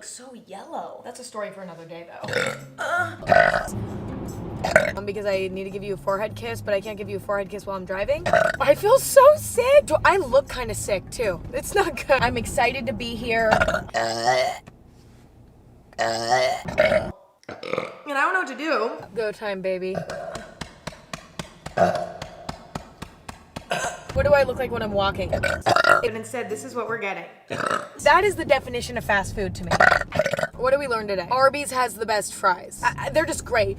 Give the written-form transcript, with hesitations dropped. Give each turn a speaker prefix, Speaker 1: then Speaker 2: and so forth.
Speaker 1: looks so yellow. That's a story for another day, though.
Speaker 2: Because I need to give you a forehead kiss, but I can't give you a forehead kiss while I'm driving. I feel so sick. I look kind of sick, too. It's not good. I'm excited to be here.
Speaker 1: And I don't know what to do.
Speaker 2: Go time, baby. What do I look like when I'm walking?
Speaker 1: And instead, this is what we're getting.
Speaker 2: That is the definition of fast food to me. What did we learn today? Arby's has the best fries. They're just great.